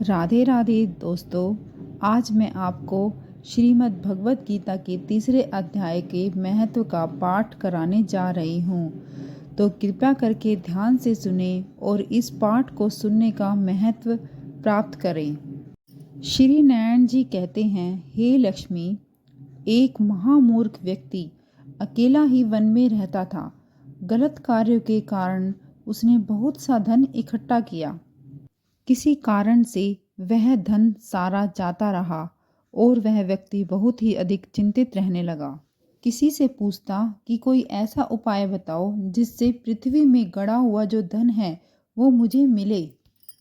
राधे राधे दोस्तों। आज मैं आपको श्रीमद् भगवत गीता के तीसरे अध्याय के महत्व का पाठ कराने जा रही हूँ। तो कृपया करके ध्यान से सुने और इस पाठ को सुनने का महत्व प्राप्त करें। श्री नारायण जी कहते हैं, हे लक्ष्मी, एक महामूर्ख व्यक्ति अकेला ही वन में रहता था। गलत कार्यों के कारण उसने बहुत सा धन इकट्ठा किया। किसी कारण से वह धन सारा जाता रहा और वह व्यक्ति बहुत ही अधिक चिंतित रहने लगा। किसी से पूछता कि कोई ऐसा उपाय बताओ जिससे पृथ्वी में गड़ा हुआ जो धन है वो मुझे मिले।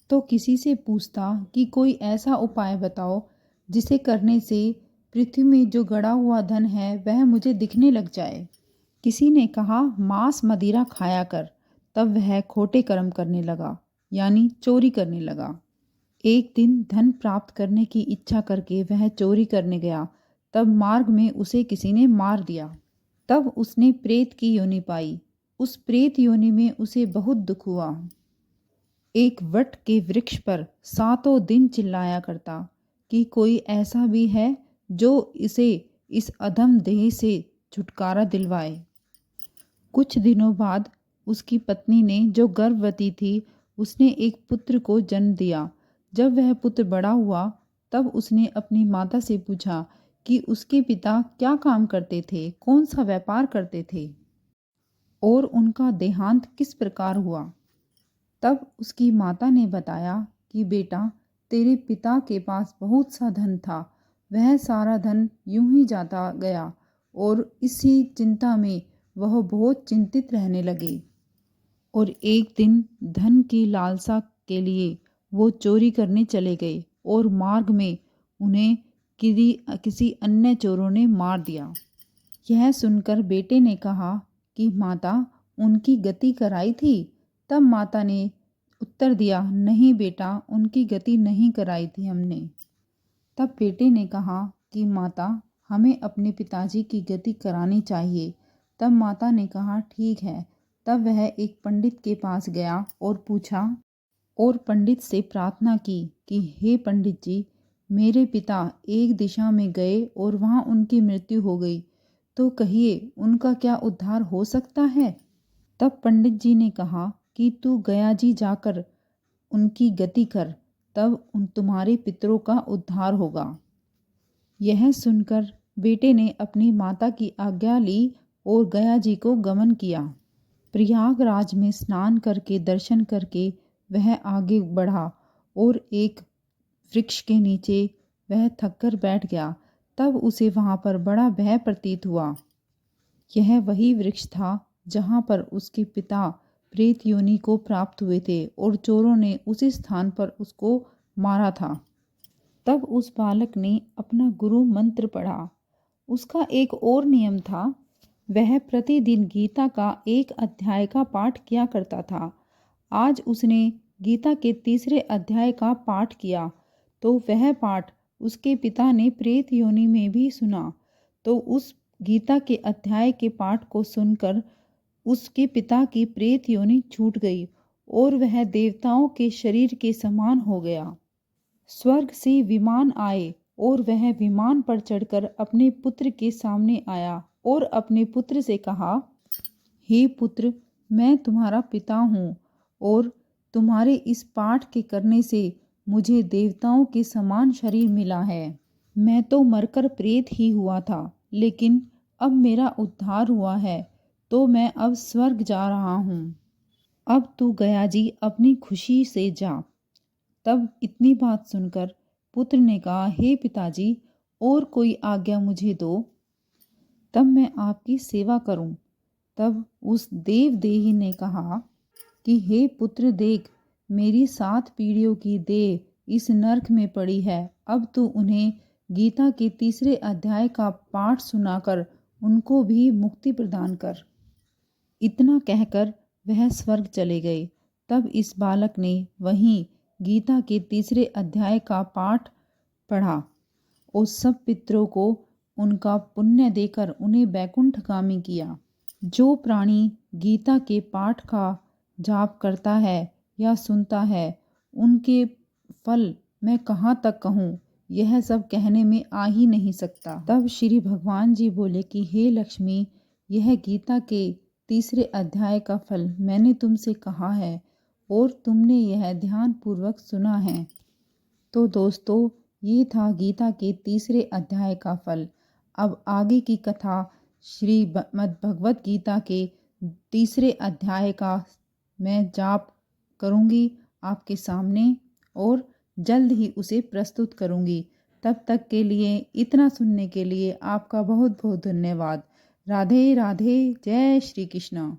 तो किसी से पूछता कि कोई ऐसा उपाय बताओ जिसे करने से पृथ्वी में जो गड़ा हुआ धन है वह मुझे दिखने लग जाए। किसी ने कहा, मांस मदिरा खाया कर। तब वह खोटे कर्म करने लगा, यानी चोरी करने लगा। एक दिन धन प्राप्त करने की इच्छा करके वह चोरी करने गया। तब मार्ग में उसे किसी ने मार दिया। तब उसने प्रेत की योनि पाई। उस प्रेत योनि में उसे बहुत दुख हुआ। एक वट के वृक्ष पर 7 दिन चिल्लाया करता कि कोई ऐसा भी है जो इसे इस अधम देह से छुटकारा दिलवाए। कुछ दिनों बाद उसकी पत्नी ने, जो गर्भवती थी, उसने एक पुत्र को जन्म दिया। जब वह पुत्र बड़ा हुआ तब उसने अपनी माता से पूछा कि उसके पिता क्या काम करते थे, कौन सा व्यापार करते थे और उनका देहांत किस प्रकार हुआ। तब उसकी माता ने बताया कि बेटा, तेरे पिता के पास बहुत सा धन था। वह सारा धन यूं ही जाता गया और इसी चिंता में वह बहुत चिंतित रहने लगे। और एक दिन धन की लालसा के लिए वो चोरी करने चले गए और मार्ग में उन्हें किसी अन्य चोरों ने मार दिया। यह सुनकर बेटे ने कहा कि माता, उनकी गति कराई थी। तब माता ने उत्तर दिया, नहीं बेटा, उनकी गति नहीं कराई थी हमने। तब बेटे ने कहा कि माता, हमें अपने पिताजी की गति करानी चाहिए। तब माता ने कहा, ठीक है। तब वह एक पंडित के पास गया और पूछा और पंडित से प्रार्थना की कि हे पंडित जी, मेरे पिता एक दिशा में गए और वहाँ उनकी मृत्यु हो गई, तो कहिए उनका क्या उद्धार हो सकता है। तब पंडित जी ने कहा कि तू गया जी जाकर उनकी गति कर, तब तुम्हारे पितरों का उद्धार होगा। यह सुनकर बेटे ने अपनी माता की आज्ञा ली और गया जी को गमन किया। प्रयागराज में स्नान करके दर्शन करके वह आगे बढ़ा और एक वृक्ष के नीचे वह थककर बैठ गया। तब उसे वहाँ पर बड़ा भय प्रतीत हुआ। यह वही वृक्ष था जहाँ पर उसके पिता प्रेत योनि को प्राप्त हुए थे और चोरों ने उसी स्थान पर उसको मारा था। तब उस बालक ने अपना गुरु मंत्र पढ़ा। उसका एक और नियम था, वह प्रतिदिन गीता का एक अध्याय का पाठ किया करता था। आज उसने गीता के तीसरे अध्याय का पाठ किया तो वह पाठ उसके पिता ने प्रेत योनि में भी सुना। तो उस गीता के अध्याय के पाठ को सुनकर उसके पिता की प्रेत योनि छूट गई और वह देवताओं के शरीर के समान हो गया। स्वर्ग से विमान आए और वह विमान पर चढ़कर अपने पुत्र के सामने आया और अपने पुत्र से कहा, हे पुत्र, मैं तुम्हारा पिता हूँ और तुम्हारे इस पाठ के करने से मुझे देवताओं के समान शरीर मिला है। मैं तो मरकर प्रेत ही हुआ था, लेकिन अब मेरा उद्धार हुआ है, तो मैं अब स्वर्ग जा रहा हूँ। अब तू गया जी अपनी खुशी से जा। तब इतनी बात सुनकर पुत्र ने कहा, हे पिताजी, और कोई आज्ञा मुझे दो, तब मैं आपकी सेवा करूं। तब उस देवदेही ने कहा कि हे पुत्र, देख, मेरी 7 पीढ़ियों की देह इस नरक में पड़ी है। अब तू उन्हें गीता के तीसरे अध्याय का पाठ सुनाकर उनको भी मुक्ति प्रदान कर। इतना कहकर वह स्वर्ग चले गए। तब इस बालक ने वहीं गीता के तीसरे अध्याय का पाठ पढ़ा और सब पितरों को उनका पुण्य देकर उन्हें वैकुंठगामी किया। जो प्राणी गीता के पाठ का जाप करता है या सुनता है, उनके फल मैं कहाँ तक कहूँ, यह सब कहने में आ ही नहीं सकता। तब श्री भगवान जी बोले कि हे लक्ष्मी, यह गीता के तीसरे अध्याय का फल मैंने तुमसे कहा है और तुमने यह ध्यान पूर्वक सुना है। तो दोस्तों, ये था गीता के तीसरे अध्याय का फल। अब आगे की कथा श्रीमद् भगवत गीता के तीसरे अध्याय का मैं जाप करूँगी आपके सामने और जल्द ही उसे प्रस्तुत करूँगी। तब तक के लिए, इतना सुनने के लिए आपका बहुत बहुत धन्यवाद। राधे राधे। जय श्री कृष्ण।